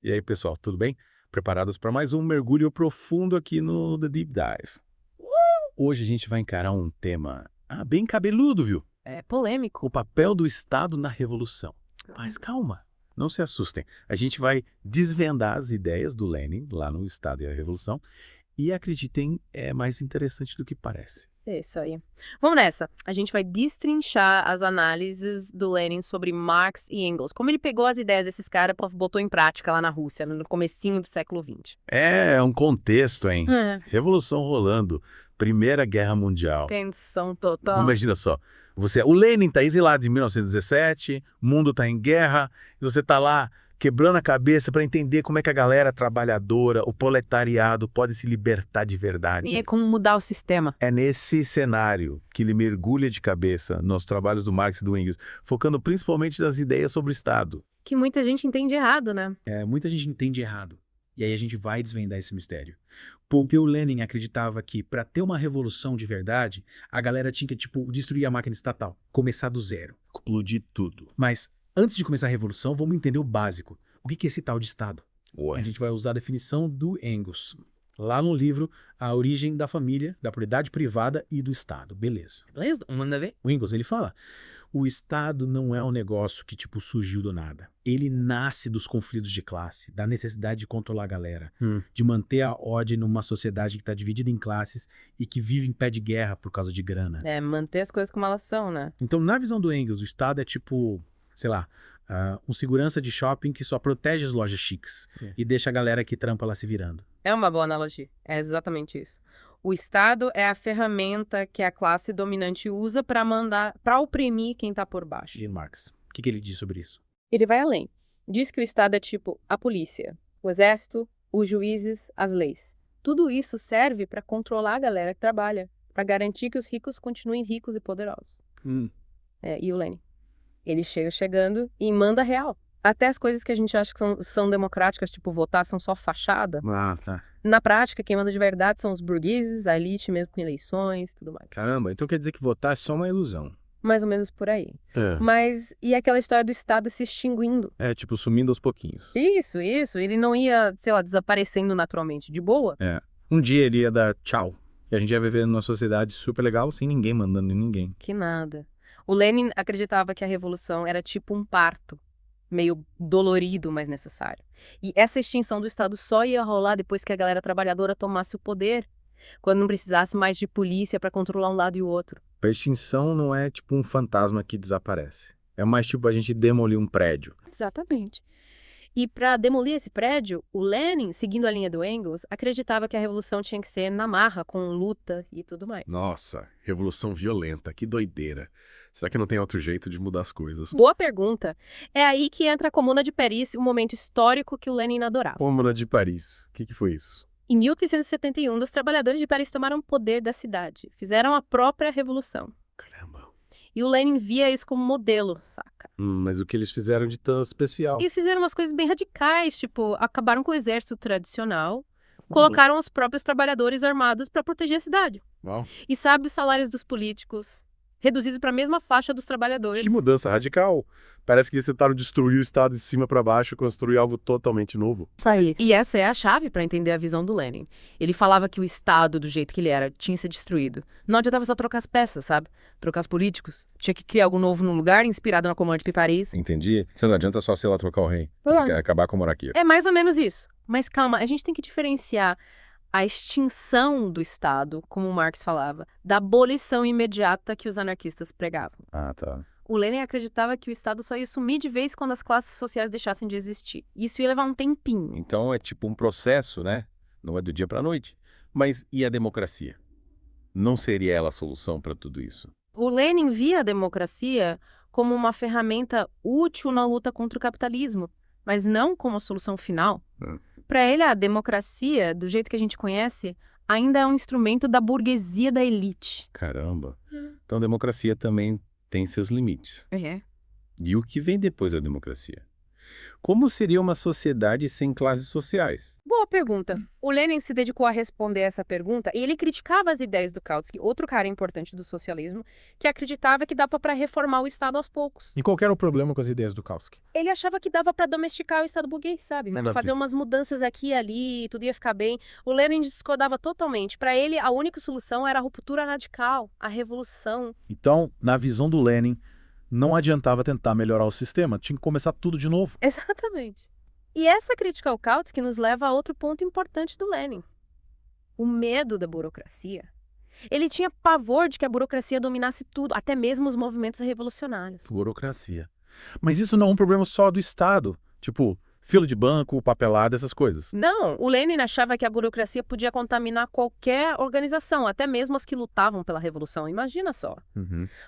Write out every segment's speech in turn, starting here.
E aí, pessoal, tudo bem? Preparados para mais um mergulho profundo aqui no The Deep Dive? Hoje a gente vai encarar um tema bem cabeludo, viu? É polêmico. O papel do Estado na Revolução. Mas calma, não se assustem. A gente vai desvendar as ideias do Lenin lá no Estado e a Revolução e, acreditem, é mais interessante do que parece. É isso aí. Vamos nessa. A gente vai destrinchar as análises do Lenin sobre Marx e Engels. Como ele pegou as ideias desses caras e botou em prática lá na Rússia, no comecinho do século XX. É um contexto, hein? É. Revolução rolando, Primeira Guerra Mundial. Tensão total. Imagina só, o Lenin está exilado em 1917, o mundo está em guerra, e você está lá quebrando a cabeça para entender como é que a galera trabalhadora, o proletariado, pode se libertar de verdade. E é como mudar o sistema. É nesse cenário que ele mergulha de cabeça nos trabalhos do Marx e do Engels, focando principalmente nas ideias sobre o Estado. Que muita gente entende errado, né? Muita gente entende errado. E aí a gente vai desvendar esse mistério. Porque o Lenin acreditava que, para ter uma revolução de verdade, a galera tinha que, destruir a máquina estatal. Começar do zero. Explodir tudo. Mas, antes de começar a revolução, vamos entender o básico. O que é esse tal de Estado? Ué. A gente vai usar a definição do Engels. Lá no livro, A Origem da Família, da Propriedade Privada e do Estado. Beleza. Beleza? Manda ver. O Engels, ele fala... O Estado não é um negócio que, surgiu do nada. Ele nasce dos conflitos de classe, da necessidade de controlar a galera, de manter a ordem numa sociedade que está dividida em classes e que vive em pé de guerra por causa de grana. É, manter as coisas como elas são, né? Então, na visão do Engels, o Estado é um segurança de shopping que só protege as lojas chiques e deixa a galera que trampa lá se virando. É uma boa analogia. É exatamente isso. O Estado é a ferramenta que a classe dominante usa para oprimir quem está por baixo. E Marx, o que ele diz sobre isso? Ele vai além. Diz que o Estado é tipo a polícia, o exército, os juízes, as leis. Tudo isso serve para controlar a galera que trabalha, para garantir que os ricos continuem ricos e poderosos. E o Lenin? Ele chega chegando e manda real. Até as coisas que a gente acha que são democráticas, tipo votar, são só fachada. Tá. Na prática, quem manda de verdade são os burgueses, a elite mesmo com eleições e tudo mais. Caramba, então quer dizer que votar é só uma ilusão. Mais ou menos por aí. É. Mas e aquela história do Estado se extinguindo? Sumindo aos pouquinhos. Isso. Ele não ia, desaparecendo naturalmente, de boa. Um dia ele ia dar tchau. E a gente ia viver numa sociedade super legal, sem ninguém mandando em ninguém. Que nada. O Lenin acreditava que a revolução era tipo um parto. Meio dolorido, mas necessário. E essa extinção do Estado só ia rolar depois que a galera trabalhadora tomasse o poder, quando não precisasse mais de polícia para controlar um lado e o outro. A extinção não é tipo um fantasma que desaparece. É mais tipo a gente demolir um prédio. Exatamente. E para demolir esse prédio, o Lenin, seguindo a linha do Engels, acreditava que a revolução tinha que ser na marra, com luta e tudo mais. Nossa, revolução violenta, que doideira. Será que não tem outro jeito de mudar as coisas? Boa pergunta. É aí que entra a Comuna de Paris, um momento histórico que o Lenin adorava. Comuna de Paris, o que foi isso? Em 1871, os trabalhadores de Paris tomaram o poder da cidade, fizeram a própria revolução. Caramba. E o Lenin via isso como modelo, saca? Mas o que eles fizeram de tão especial? Eles fizeram umas coisas bem radicais, tipo, acabaram com o exército tradicional, colocaram os próprios trabalhadores armados para proteger a cidade. Uau. E sabe os salários dos políticos, reduzidos para a mesma faixa dos trabalhadores. Que mudança radical. Parece que eles tentaram destruir o Estado de cima para baixo e construir algo totalmente novo. E essa é a chave para entender a visão do Lenin. Ele falava que o Estado, do jeito que ele era, tinha que ser destruído. Não adiantava só trocar as peças, sabe? Trocar os políticos. Tinha que criar algo novo no lugar, inspirado na Comuna de Paris. Entendi. Você não adianta só, sei lá, trocar o rei. Acabar com a monarquia. É mais ou menos isso. Mas calma, a gente tem que diferenciar a extinção do Estado, como o Marx falava, da abolição imediata que os anarquistas pregavam. Tá. O Lenin acreditava que o Estado só ia sumir de vez quando as classes sociais deixassem de existir. Isso ia levar um tempinho. Então é tipo um processo, né? Não é do dia para a noite. Mas e a democracia? Não seria ela a solução para tudo isso? O Lenin via a democracia como uma ferramenta útil na luta contra o capitalismo, mas não como a solução final. Para ele, a democracia, do jeito que a gente conhece, ainda é um instrumento da burguesia da elite. Caramba. Então a democracia também tem seus limites. É. E o que vem depois da democracia? Como seria uma sociedade sem classes sociais? Boa pergunta. O Lenin se dedicou a responder essa pergunta e ele criticava as ideias do Kautsky, outro cara importante do socialismo, que acreditava que dava para reformar o Estado aos poucos. E qual que era o problema com as ideias do Kautsky? Ele achava que dava para domesticar o Estado burguês, sabe? Fazer umas mudanças aqui e ali, tudo ia ficar bem. O Lenin discordava totalmente. Para ele, a única solução era a ruptura radical, a revolução. Então, na visão do Lenin, não adiantava tentar melhorar o sistema, tinha que começar tudo de novo. Exatamente. E essa crítica ao Kautsky nos leva a outro ponto importante do Lenin. O medo da burocracia. Ele tinha pavor de que a burocracia dominasse tudo, até mesmo os movimentos revolucionários. Burocracia. Mas isso não é um problema só do Estado. Tipo, fila de banco, papelada, essas coisas. Não, o Lenin achava que a burocracia podia contaminar qualquer organização, até mesmo as que lutavam pela revolução. Imagina só.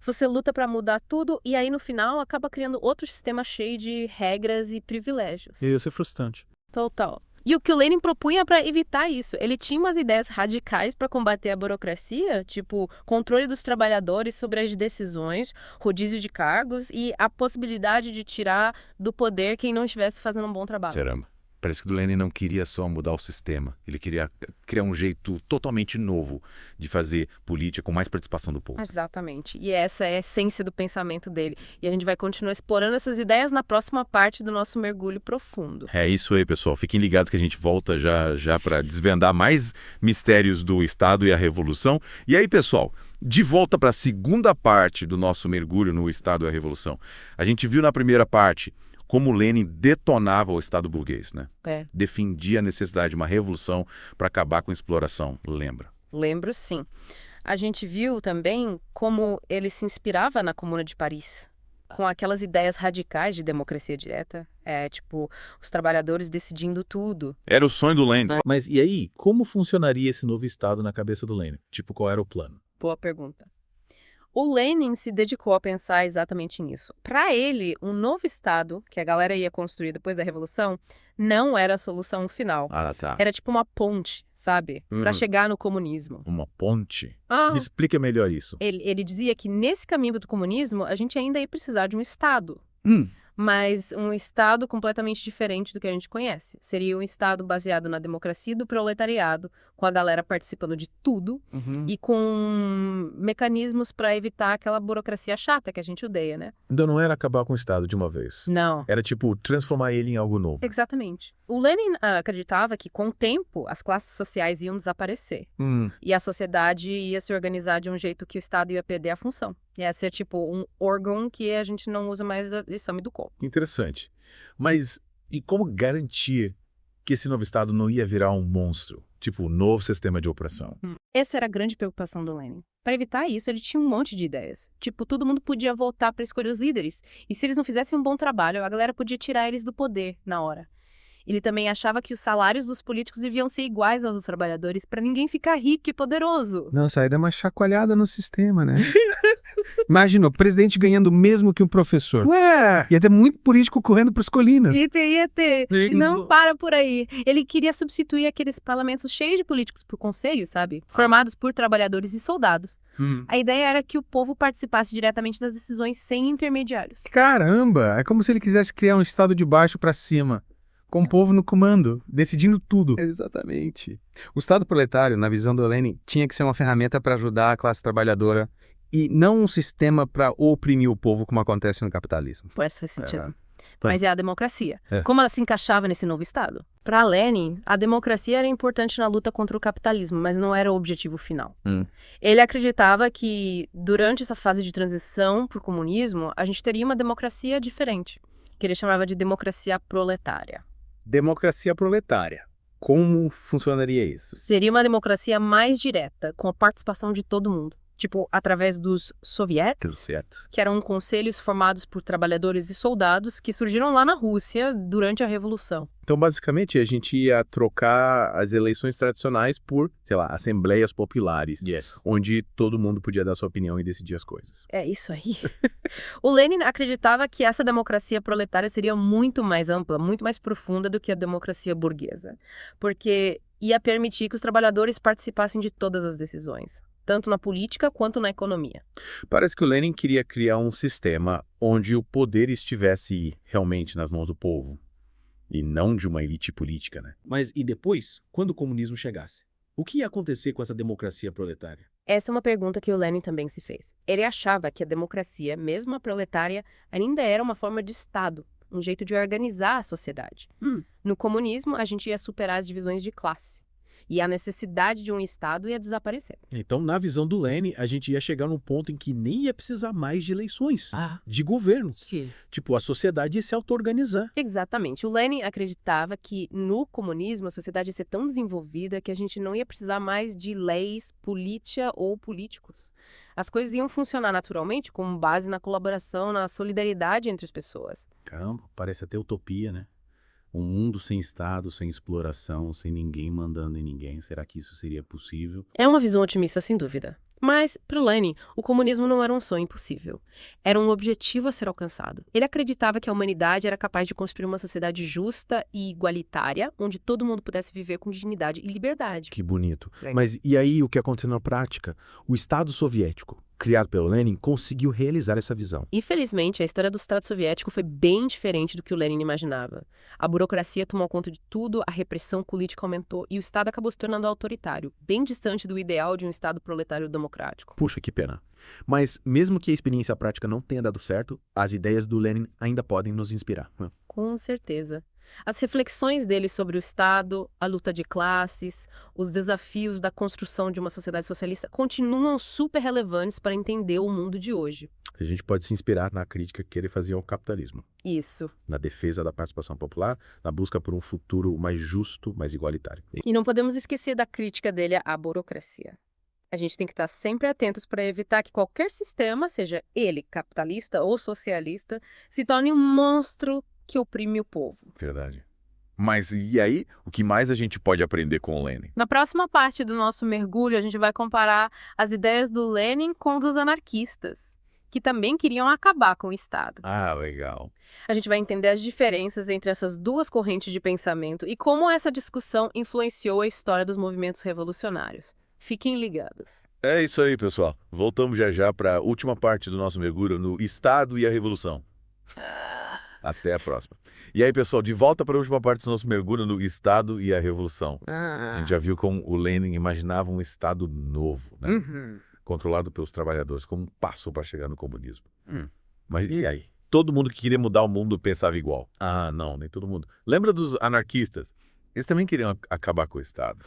Você luta para mudar tudo e aí no final acaba criando outro sistema cheio de regras e privilégios. E isso é frustrante. Total. E o que o Lenin propunha para evitar isso? Ele tinha umas ideias radicais para combater a burocracia, tipo controle dos trabalhadores sobre as decisões, rodízio de cargos e a possibilidade de tirar do poder quem não estivesse fazendo um bom trabalho. Caramba. Parece que o Lenin não queria só mudar o sistema. Ele queria criar um jeito totalmente novo de fazer política com mais participação do povo. Exatamente. E essa é a essência do pensamento dele. E a gente vai continuar explorando essas ideias na próxima parte do nosso mergulho profundo. É isso aí, pessoal. Fiquem ligados que a gente volta já para desvendar mais mistérios do Estado e a Revolução. E aí, pessoal, de volta para a segunda parte do nosso mergulho no Estado e a Revolução. A gente viu na primeira parte como Lenin detonava o Estado burguês, né? Defendia a necessidade de uma revolução para acabar com a exploração, lembra? Lembro, sim. A gente viu também como ele se inspirava na Comuna de Paris, com aquelas ideias radicais de democracia direta, tipo, os trabalhadores decidindo tudo. Era o sonho do Lenin. Mas e aí, como funcionaria esse novo Estado na cabeça do Lenin? Tipo, qual era o plano? Boa pergunta. O Lenin se dedicou a pensar exatamente nisso. Para ele, um novo Estado, que a galera ia construir depois da Revolução, não era a solução final. Ah, tá. Era tipo uma ponte, sabe? Para chegar no comunismo. Uma ponte? Ah. Me explica melhor isso. Ele dizia que nesse caminho do comunismo, a gente ainda ia precisar de um Estado. Mas um Estado completamente diferente do que a gente conhece. Seria um Estado baseado na democracia do proletariado, com a galera participando de tudo e com mecanismos para evitar aquela burocracia chata que a gente odeia, né? Então não era acabar com o Estado de uma vez. Não. Era tipo transformar ele em algo novo. Exatamente. O Lenin acreditava que com o tempo as classes sociais iam desaparecer. E a sociedade ia se organizar de um jeito que o Estado ia perder a função. Ia ser tipo um órgão que a gente não usa mais e some do corpo. Interessante. Mas e como garantir que esse novo Estado não ia virar um monstro? Tipo, um novo sistema de opressão? Essa era a grande preocupação do Lenin. Para evitar isso, ele tinha um monte de ideias. Tipo, todo mundo podia votar para escolher os líderes. E se eles não fizessem um bom trabalho, a galera podia tirar eles do poder na hora. Ele também achava que os salários dos políticos deviam ser iguais aos dos trabalhadores para ninguém ficar rico e poderoso. Nossa, aí dá uma chacoalhada no sistema, né? Imagina, o presidente ganhando o mesmo que um professor. Ia ter muito político correndo para as colinas. Ia ter. E não para por aí. Ele queria substituir aqueles parlamentos cheios de políticos por conselhos, sabe? Formados por trabalhadores e soldados. A ideia era que o povo participasse diretamente das decisões sem intermediários. Caramba, é como se ele quisesse criar um estado de baixo para cima. Com o povo no comando, decidindo tudo. Exatamente. O Estado proletário, na visão do Lenin, tinha que ser uma ferramenta para ajudar a classe trabalhadora e não um sistema para oprimir o povo, como acontece no capitalismo. Faz sentido. Mas é a democracia. Como ela se encaixava nesse novo Estado? Para Lenin, a democracia era importante na luta contra o capitalismo, mas não era o objetivo final. Ele acreditava que, durante essa fase de transição para o comunismo, a gente teria uma democracia diferente, que ele chamava de democracia proletária. Democracia proletária. Como funcionaria isso? Seria uma democracia mais direta, com a participação de todo mundo. Tipo, através dos soviets, que eram conselhos formados por trabalhadores e soldados que surgiram lá na Rússia durante a Revolução. Então, basicamente, a gente ia trocar as eleições tradicionais por, sei lá, assembleias populares, onde todo mundo podia dar sua opinião e decidir as coisas. É isso aí. O Lenin acreditava que essa democracia proletária seria muito mais ampla, muito mais profunda do que a democracia burguesa, porque ia permitir que os trabalhadores participassem de todas as decisões. tanto na política quanto na economia. Parece que o Lenin queria criar um sistema onde o poder estivesse realmente nas mãos do povo, e não de uma elite política, né? Mas e depois, quando o comunismo chegasse? O que ia acontecer com essa democracia proletária? Essa é uma pergunta que o Lenin também se fez. Ele achava que a democracia, mesmo a proletária, ainda era uma forma de Estado, um jeito de organizar a sociedade. No comunismo, a gente ia superar as divisões de classe. E a necessidade de um Estado ia desaparecer. Então, na visão do Lenin, a gente ia chegar num ponto em que nem ia precisar mais de eleições, de governo. Tipo, a sociedade ia se auto-organizar. Exatamente. O Lenin acreditava que no comunismo a sociedade ia ser tão desenvolvida que a gente não ia precisar mais de leis, política ou políticos. As coisas iam funcionar naturalmente com base na colaboração, na solidariedade entre as pessoas. Caramba, parece até utopia, né? Um mundo sem Estado, sem exploração, sem ninguém mandando em ninguém. Será que isso seria possível? É uma visão otimista, sem dúvida. Mas, para o Lenin, o comunismo não era um sonho impossível. Era um objetivo a ser alcançado. Ele acreditava que a humanidade era capaz de construir uma sociedade justa e igualitária, onde todo mundo pudesse viver com dignidade e liberdade. Que bonito. Mas e aí o que aconteceu na prática? O Estado soviético, criado pelo Lenin, conseguiu realizar essa visão. Infelizmente, a história do Estado soviético foi bem diferente do que o Lenin imaginava. A burocracia tomou conta de tudo, a repressão política aumentou e o Estado acabou se tornando autoritário, bem distante do ideal de um Estado proletário democrático. Puxa, que pena. Mas mesmo que a experiência prática não tenha dado certo, as ideias do Lenin ainda podem nos inspirar. Com certeza. As reflexões dele sobre o Estado, a luta de classes, os desafios da construção de uma sociedade socialista continuam super relevantes para entender o mundo de hoje. A gente pode se inspirar na crítica que ele fazia ao capitalismo, Isso. na defesa da participação popular, na busca por um futuro mais justo, mais igualitário. E não podemos esquecer da crítica dele à burocracia. A gente tem que estar sempre atentos para evitar que qualquer sistema, seja ele capitalista ou socialista, se torne um monstro que oprime o povo. Verdade. Mas e aí, o que mais a gente pode aprender com o Lenin? Na próxima parte do nosso mergulho, a gente vai comparar as ideias do Lenin com dos anarquistas, que também queriam acabar com o Estado. Ah, legal. A gente vai entender as diferenças entre essas duas correntes de pensamento e como essa discussão influenciou a história dos movimentos revolucionários. Fiquem ligados. É isso aí, pessoal. Voltamos já já para a última parte do nosso mergulho no Estado e a Revolução. Até a próxima. E aí, pessoal, de volta para a última parte do nosso mergulho no Estado e a Revolução. A gente já viu como o Lenin imaginava um Estado novo, né? Controlado pelos trabalhadores, como um passo para chegar no comunismo. Mas e aí? Todo mundo que queria mudar o mundo pensava igual. Ah, não, nem todo mundo. Lembra dos anarquistas? Eles também queriam acabar com o Estado.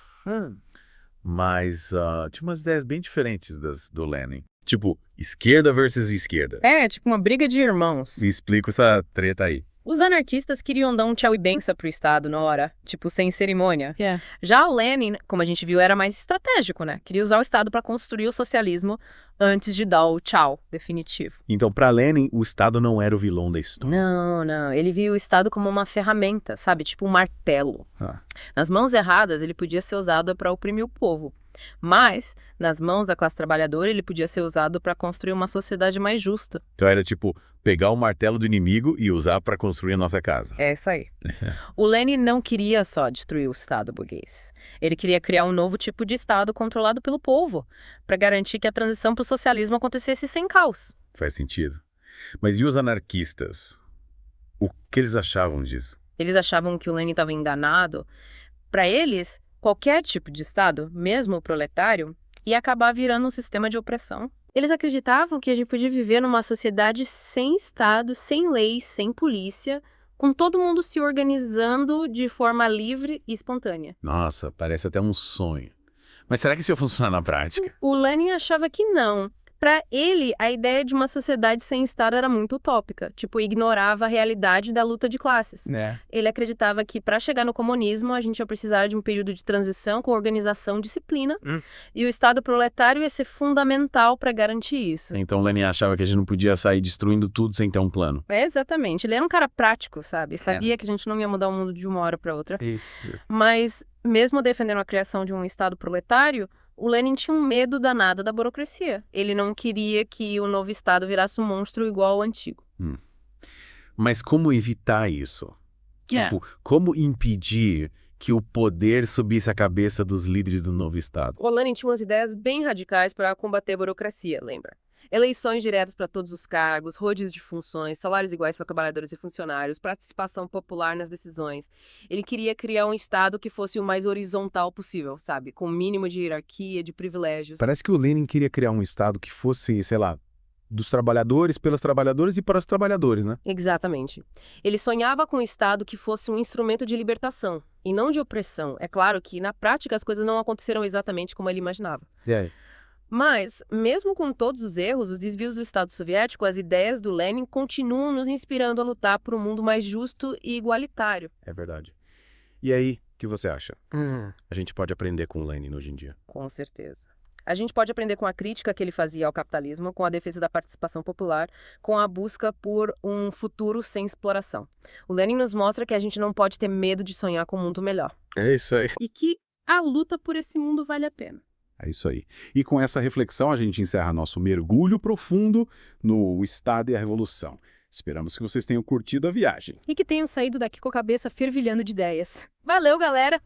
Mas tinha umas ideias bem diferentes das do Lenin. Tipo, esquerda versus esquerda. É, tipo uma briga de irmãos. Me explica essa treta aí. Os anarquistas queriam dar um tchau e benção pro Estado na hora, tipo, sem cerimônia. Já o Lenin, como a gente viu, era mais estratégico, né? Queria usar o Estado para construir o socialismo antes de dar o tchau definitivo. Então, para Lenin, o Estado não era o vilão da história. Não. Ele via o Estado como uma ferramenta, sabe? Tipo um martelo. Nas mãos erradas, ele podia ser usado para oprimir o povo. Mas, nas mãos da classe trabalhadora, ele podia ser usado para construir uma sociedade mais justa. Então era tipo, pegar o martelo do inimigo e usar para construir a nossa casa. É isso aí. O Lenin não queria só destruir o Estado burguês. Ele queria criar um novo tipo de Estado controlado pelo povo, para garantir que a transição para o socialismo acontecesse sem caos. Faz sentido. Mas e os anarquistas? O que eles achavam disso? Eles achavam que o Lenin estava enganado. Para eles, qualquer tipo de Estado, mesmo o proletário, ia acabar virando um sistema de opressão. Eles acreditavam que a gente podia viver numa sociedade sem Estado, sem leis, sem polícia, com todo mundo se organizando de forma livre e espontânea. Nossa, parece até um sonho. Mas será que isso ia funcionar na prática? O Lenin achava que não. Para ele, a ideia de uma sociedade sem Estado era muito utópica, tipo, ignorava a realidade da luta de classes. Ele acreditava que para chegar no comunismo, a gente ia precisar de um período de transição com organização, disciplina, e o Estado proletário ia ser fundamental para garantir isso. Então Lenin achava que a gente não podia sair destruindo tudo sem ter um plano. Exatamente. Ele era um cara prático, sabe? Sabia que a gente não ia mudar o mundo de uma hora para outra. Mas, mesmo defendendo a criação de um Estado proletário, o Lenin tinha um medo danado da burocracia. Ele não queria que o novo Estado virasse um monstro igual ao antigo. Mas como evitar isso? Tipo, como impedir que o poder subisse a cabeça dos líderes do novo Estado. O Lenin tinha umas ideias bem radicais para combater a burocracia, lembra? Eleições diretas para todos os cargos, rodízio de funções, salários iguais para trabalhadores e funcionários, participação popular nas decisões. Ele queria criar um Estado que fosse o mais horizontal possível, sabe? Com o mínimo de hierarquia, de privilégios. Parece que o Lenin queria criar um Estado que fosse, sei lá, dos trabalhadores, pelos trabalhadores e para os trabalhadores, né? Exatamente. Ele sonhava com um Estado que fosse um instrumento de libertação, e não de opressão. É claro que, na prática, as coisas não aconteceram exatamente como ele imaginava. E aí? Mas, mesmo com todos os erros, os desvios do Estado soviético, as ideias do Lenin continuam nos inspirando a lutar por um mundo mais justo e igualitário. É verdade. E aí, o que você acha? A gente pode aprender com o Lenin hoje em dia. Com certeza. A gente pode aprender com a crítica que ele fazia ao capitalismo, com a defesa da participação popular, com a busca por um futuro sem exploração. O Lenin nos mostra que a gente não pode ter medo de sonhar com um mundo melhor. É isso aí. E que a luta por esse mundo vale a pena. É isso aí. E com essa reflexão a gente encerra nosso mergulho profundo no Estado e a Revolução. Esperamos que vocês tenham curtido a viagem. E que tenham saído daqui com a cabeça fervilhando de ideias. Valeu, galera!